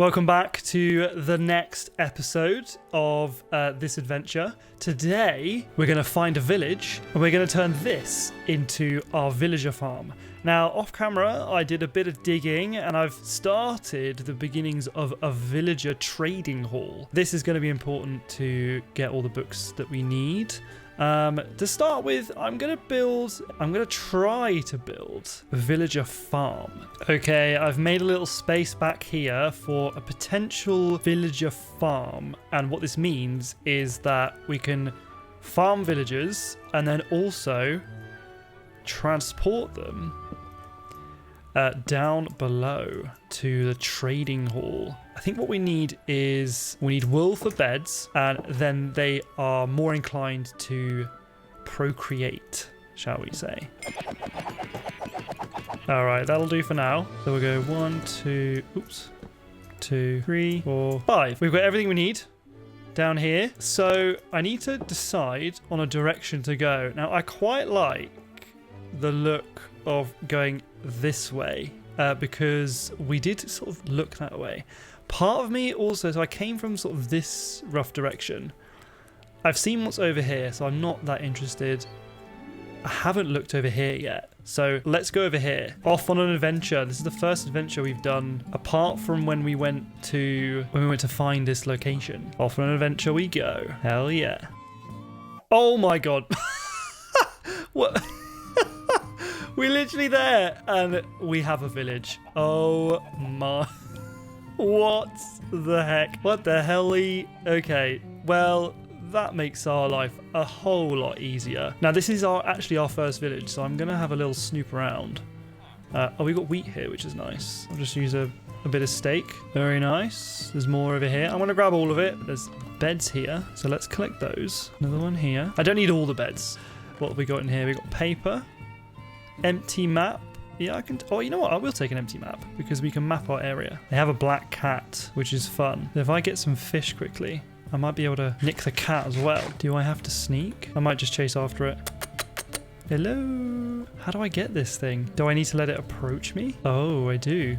Welcome back to the next episode of this adventure. Today, we're going to find a village and we're going to turn this into our villager farm. Now, off camera, I did a bit of digging and I've started the beginnings of a villager trading hall. This is going to be important to get all the books that we need. To start with, I'm going to try to build a villager farm. Okay, I've made a little space back here for a potential villager farm. And what this means is that we can farm villagers and then also transport them down below to the trading hall. I think what we need is wool for beds, and then they are more inclined to procreate, shall we say. All right, that'll do for now. So we'll go 1, 2, 3, 4, 5. We've got everything we need down here. So I need to decide on a direction to go. Now, I quite like the look of going this way because we did sort of look that way. Part of me also, so I came from sort of this rough direction. I've seen what's over here, so I'm not that interested. I haven't looked over here yet. So let's go over here. Off on an adventure. This is the first adventure we've done apart from when we went to find this location. Off on an adventure we go. Hell yeah. Oh my god. What? We're literally there and we have a village. Oh my. What the heck? What the helly? Okay, well, that makes our life a whole lot easier. Now, this is actually our first village, so I'm going to have a little snoop around. Oh, we got wheat here, which is nice. I'll just use a bit of steak. Very nice. There's more over here. I'm going to grab all of it. There's beds here, so let's collect those. Another one here. I don't need all the beds. What have we got in here? We got paper. Empty map. Yeah, I can... Oh, you know what? I will take an empty map because we can map our area. They have a black cat, which is fun. If I get some fish quickly, I might be able to nick the cat as well. Do I have to sneak? I might just chase after it. Hello? How do I get this thing? Do I need to let it approach me? Oh, I do.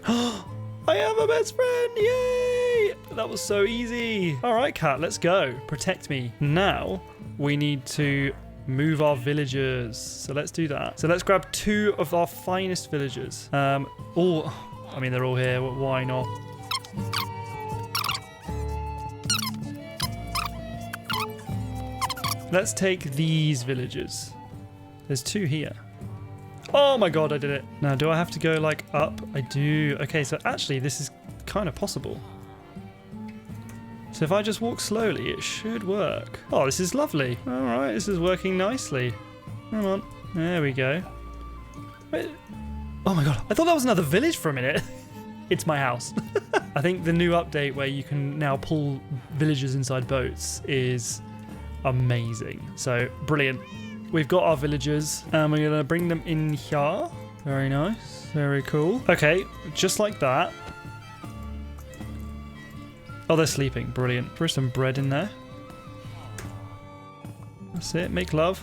I have a best friend! Yay! That was so easy. All right, cat, let's go. Protect me. Now, we need to move our villagers. So let's do that. So let's grab 2 of our finest villagers. I mean, they're all here. Why not? Let's take these villagers. There's 2 here. Oh my god, I did it. Now, do I have to go like up? I do. Okay, so actually this is kind of possible. So if I just walk slowly, it should work. Oh, this is lovely. All right, this is working nicely. Come on. There we go. Wait. Oh my god, I thought that was another village for a minute. It's my house. I think the new update where you can now pull villagers inside boats is amazing. So, brilliant. We've got our villagers and we're going to bring them in here. Very nice. Very cool. Okay, just like that. Oh, they're sleeping. Brilliant. Throw some bread in there. That's it. Make love.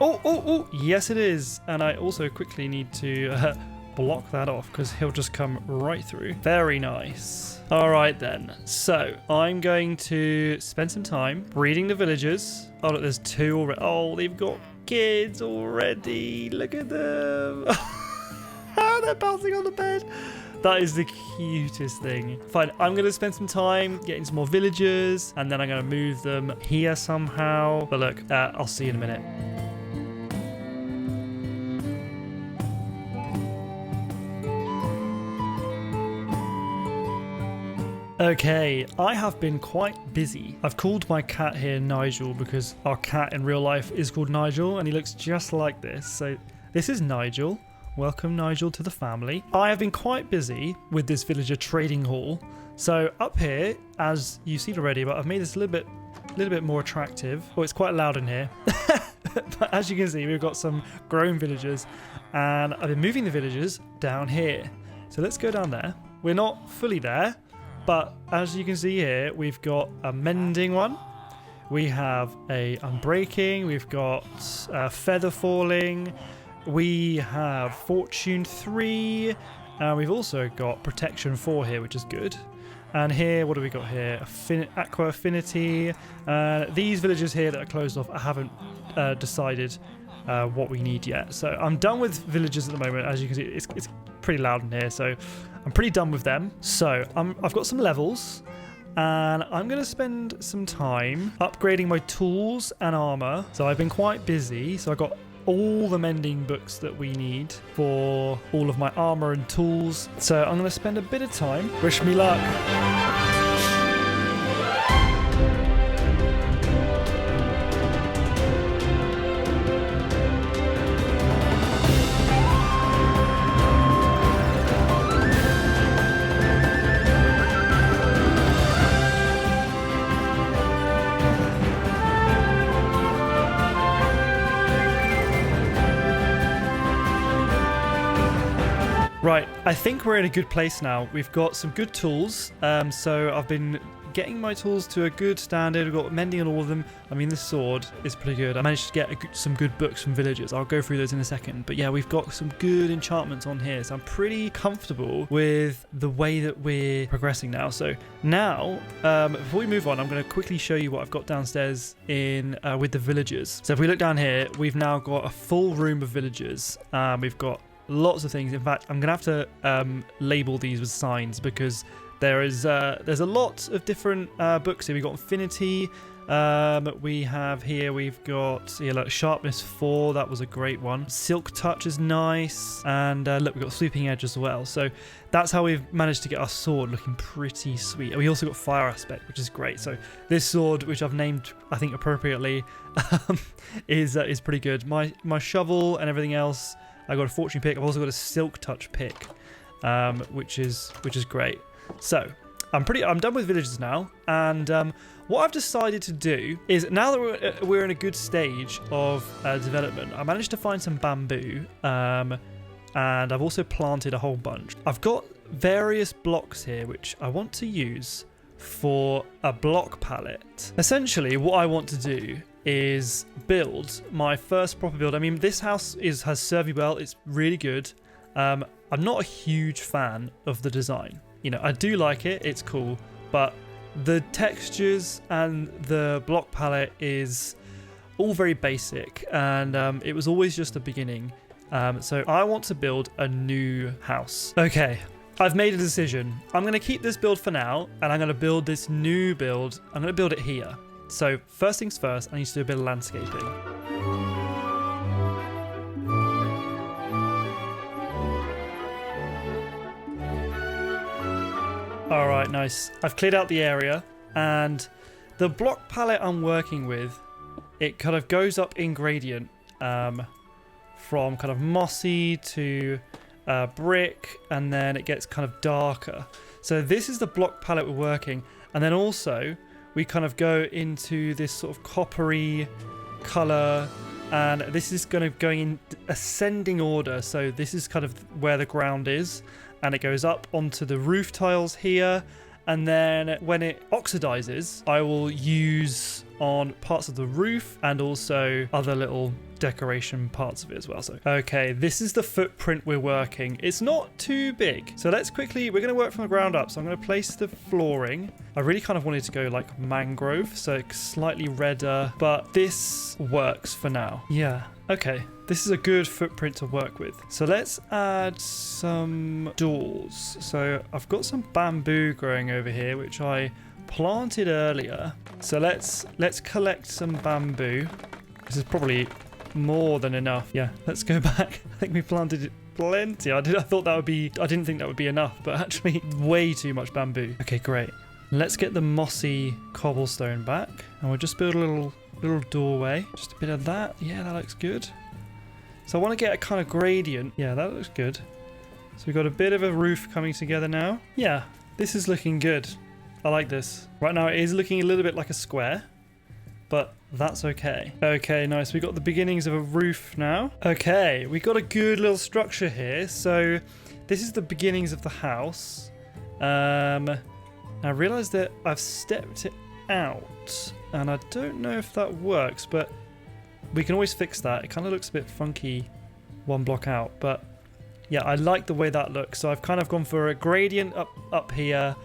Oh. Yes, it is. And I also quickly need to block that off because he'll just come right through. Very nice. All right, then. So I'm going to spend some time breeding the villagers. Oh, look, there's 2 already. Oh, they've got kids already. Look at them. They're bouncing on the bed. That is the cutest thing. Fine, I'm going to spend some time getting some more villagers, and then I'm going to move them here somehow. But look, I'll see you in a minute. Okay, I have been quite busy. I've called my cat here Nigel because our cat in real life is called Nigel, and he looks just like this. So this is Nigel. Welcome, Nigel, to the family. I have been quite busy with this villager trading hall. So up here, as you've seen already, but I've made this a little bit more attractive. Oh, it's quite loud in here. But as you can see, we've got some grown villagers, and I've been moving the villagers down here. So let's go down there. We're not fully there, but as you can see here, we've got a mending one. We have a unbreaking. We've got feather falling. We have Fortune 3, And we've also got protection 4 here, which is good. And here, what do we got here? Aqua Affinity. These villages here that are closed off, I haven't decided what we need yet. So I'm done with villages at the moment. As you can see, it's pretty loud in here, so I'm pretty done with them. So I've got some levels, and I'm going to spend some time upgrading my tools and armor. So I've been quite busy, so I got all the mending books that we need for all of my armor and tools. So I'm going to spend a bit of time. Wish me luck. Right, I think we're in a good place now. We've got some good tools. So I've been getting my tools to a good standard. We've got mending on all of them. I mean, this sword is pretty good. I managed to get some good books from villagers. I'll go through those in a second. But yeah, we've got some good enchantments on here. So I'm pretty comfortable with the way that we're progressing now. So now, before we move on, I'm going to quickly show you what I've got downstairs in with the villagers. So if we look down here, we've now got a full room of villagers. We've got lots of things. In fact, I'm gonna have to label these with signs because there's a lot of different books here. We've got Affinity. We have here, we've got like Sharpness 4. That was a great one. Silk Touch is nice, and look, we've got Sweeping Edge as well. So that's how we've managed to get our sword looking pretty sweet. And we also got Fire Aspect, which is great. So this sword, which I've named, I think appropriately, is pretty good. My shovel and everything else. I got a Fortune pick. I've also got a Silk Touch pick, which is great. So I'm done with villages now, and what I've decided to do is, now that we're in a good stage of development, I managed to find some bamboo, and I've also planted a whole bunch. I've got various blocks here which I want to use for a block palette. Essentially, what I want to do is build my first proper build. I mean, this house has served me well. It's really good. I'm not a huge fan of the design. You know, I do like it. It's cool. But the textures and the block palette is all very basic. And it was always just a beginning. So I want to build a new house. Okay. I've made a decision. I'm going to keep this build for now. And I'm going to build this new build. I'm going to build it here. So first things first, I need to do a bit of landscaping. All right, nice. I've cleared out the area, and the block palette I'm working with, it kind of goes up in gradient from kind of mossy to brick, and then it gets kind of darker. So this is the block palette we're working, and then also we kind of go into this sort of coppery color, and this is going in ascending order. So this is kind of where the ground is, and it goes up onto the roof tiles here, and then when it oxidizes, I will use on parts of the roof and also other little decoration parts of it as well. So okay, this is the footprint we're working. It's not too big, so we're going to work from the ground up. So I'm going to place the flooring. I really kind of wanted to go like mangrove, so it's slightly redder, but this works for now. Yeah, okay, this is a good footprint to work with. So let's add some doors. So I've got some bamboo growing over here, which I planted earlier. So let's collect some bamboo. This is probably more than enough. Yeah, let's go back. I think we planted plenty. I didn't think that would be enough, but actually way too much bamboo. Okay, great. Let's get the mossy cobblestone back, and we'll just build a little doorway. Just a bit of that. Yeah, that looks good. So I want to get a kind of gradient. Yeah, that looks good. So we've got a bit of a roof coming together now. Yeah, this is looking good. I like this. Right now it is looking a little bit like a square, but that's okay. Okay, nice. We got the beginnings of a roof now. Okay, we got a good little structure here. So this is the beginnings of the house. I realize that I've stepped it out, and I don't know if that works, but we can always fix that. It kind of looks a bit funky one block out, but Yeah, I like the way that looks. So I've kind of gone for a gradient up here,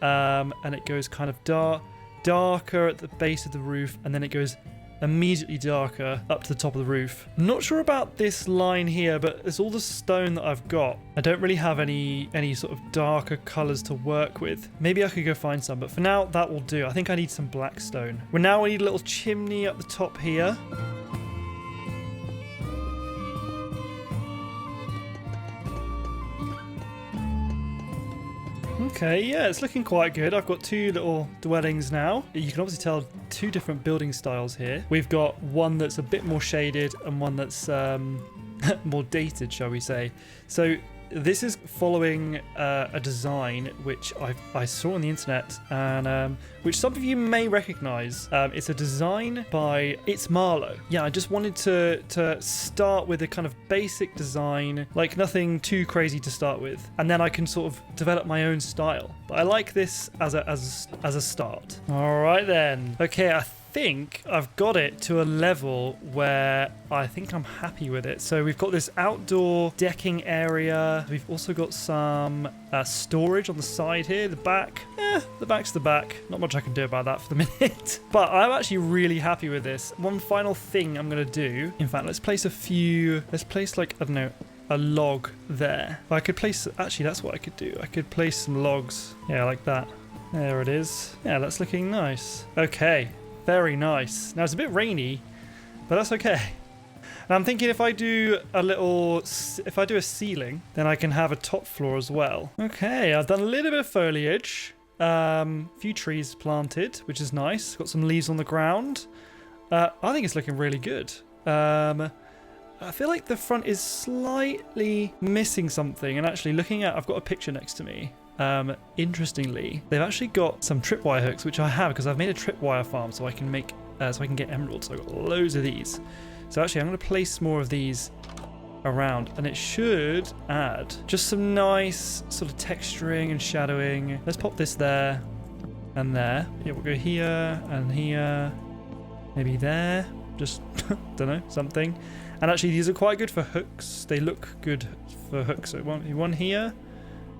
and it goes kind of darker at the base of the roof, and then it goes immediately darker up to the top of the roof. I'm not sure about this line here, but it's all the stone that I've got. I don't really have any sort of darker colors to work with. Maybe I could go find some, but for now that will do. I think I need some black stone. We need a little chimney up the top here. Okay, yeah, it's looking quite good. I've got 2 little dwellings now. You can obviously tell 2 different building styles here. We've got one that's a bit more shaded and one that's more dated, shall we say. So this is following a design which I saw on the internet, and which some of you may recognize. It's a design by It's Marlow. Yeah, I just wanted to start with a kind of basic design, like nothing too crazy to start with, and then I can sort of develop my own style. But I like this as a start. All right then. Okay, I think I've got it to a level where I think I'm happy with it. So we've got this outdoor decking area. We've also got some storage on the side here. The back, the back's the back. Not much I can do about that for the minute. But I'm actually really happy with this. One final thing I'm going to do. In fact, let's place like, I don't know, a log there. I could place, actually that's what I could do. I could place some logs. Yeah, like that. There it is. Yeah, that's looking nice. Okay. Very nice. Now it's a bit rainy, but that's okay. And I'm thinking if I do a ceiling, then I can have a top floor as well. Okay, I've done a little bit of foliage. Few trees planted, which is nice. Got some leaves on the ground. I think it's looking really good. I feel like the front is slightly missing something. And actually looking at, I've got a picture next to me. Interestingly, they've actually got some tripwire hooks, which I have because I've made a tripwire farm so I can make so I can get emeralds. So I've got loads of these. So actually I'm going to place more of these around, and it should add just some nice sort of texturing and shadowing. Let's pop this there and there. Yeah, we'll go here and here, maybe there, just don't know, something. And actually these are quite good for hooks. They look good for hooks. So one here,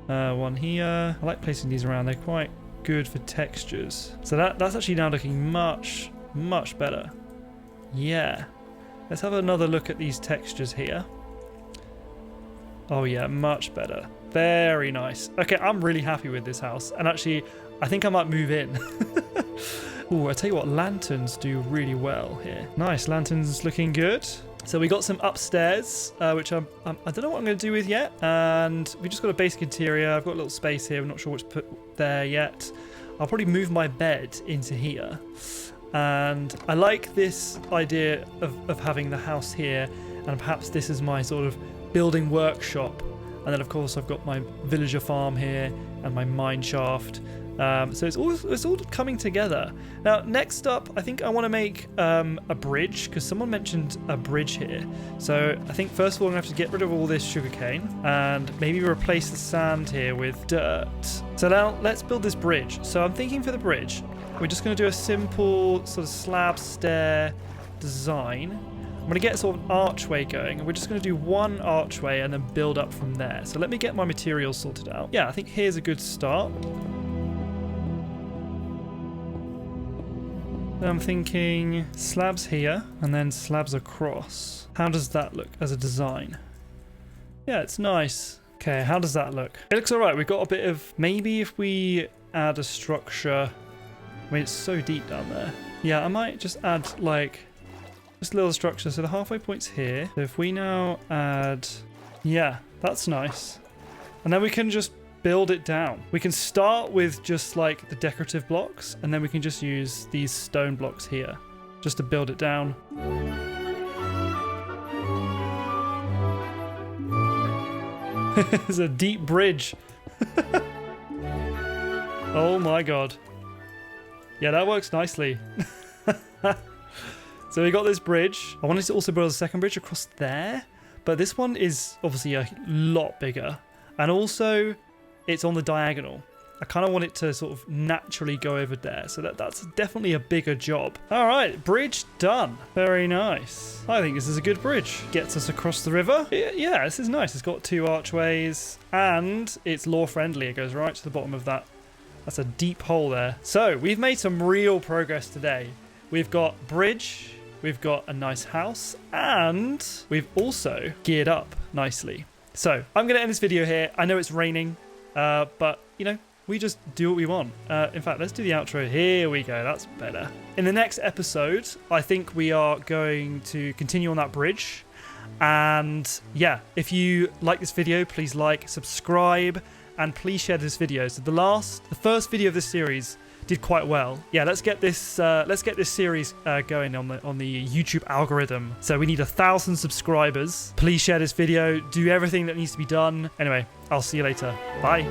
one here. I like placing these around. They're quite good for textures. So that's actually now looking much better. Yeah. Let's have another look at these textures here. Oh yeah, much better. Very nice. Okay, I'm really happy with this house. And actually, I think I might move in. Ooh, I tell you what, lanterns do really well here. Nice, lanterns looking good. So we got some upstairs, which I don't know what I'm going to do with yet. And we just got a basic interior. I've got a little space here. I'm not sure what to put there yet. I'll probably move my bed into here. And I like this idea of having the house here. And perhaps this is my sort of building workshop. And then, of course, I've got my villager farm here and my mine shaft. So it's all coming together. Now, next up, I think I want to make a bridge, because someone mentioned a bridge here. So I think first of all, I'm going to have to get rid of all this sugarcane and maybe replace the sand here with dirt. So now let's build this bridge. So I'm thinking for the bridge, we're just going to do a simple sort of slab stair design. I'm going to get sort of an archway going, and we're just going to do one archway and then build up from there. So let me get my materials sorted out. Yeah, I think here's a good start. I'm thinking slabs here and then slabs across. How does that look as a design? Yeah, it's nice. Okay, how does that look? It looks alright. We've got a bit of... Maybe if we add a structure... I mean, it's so deep down there. Yeah, I might just add, like, just a little structure. So the halfway point's here. So if we now add... Yeah, that's nice. And then we can just build it down. We can start with just, like, the decorative blocks, and then we can just use these stone blocks here just to build it down. It's a deep bridge. Oh my god. Yeah, that works nicely. So we got this bridge. I wanted to also build a second bridge across there, but this one is obviously a lot bigger. And also, it's on the diagonal. I kind of want it to sort of naturally go over there. So that's definitely a bigger job. All right, bridge done. Very nice. I think this is a good bridge. Gets us across the river. Yeah, this is nice. It's got 2 archways and it's law friendly. It goes right to the bottom of that. That's a deep hole there. So we've made some real progress today. We've got bridge, we've got a nice house, and we've also geared up nicely. So I'm going to end this video here. I know it's raining, but, you know, we just do what we want. In fact, let's do the outro. Here we go. That's better. In the next episode, I think we are going to continue on that bridge. And yeah, if you like this video, please like, subscribe, and please share this video. So the first video of this series did quite well. Yeah, let's get this series going on the YouTube algorithm. So we need 1,000 subscribers. Please share this video. Do everything that needs to be done. Anyway, I'll see you later. Bye.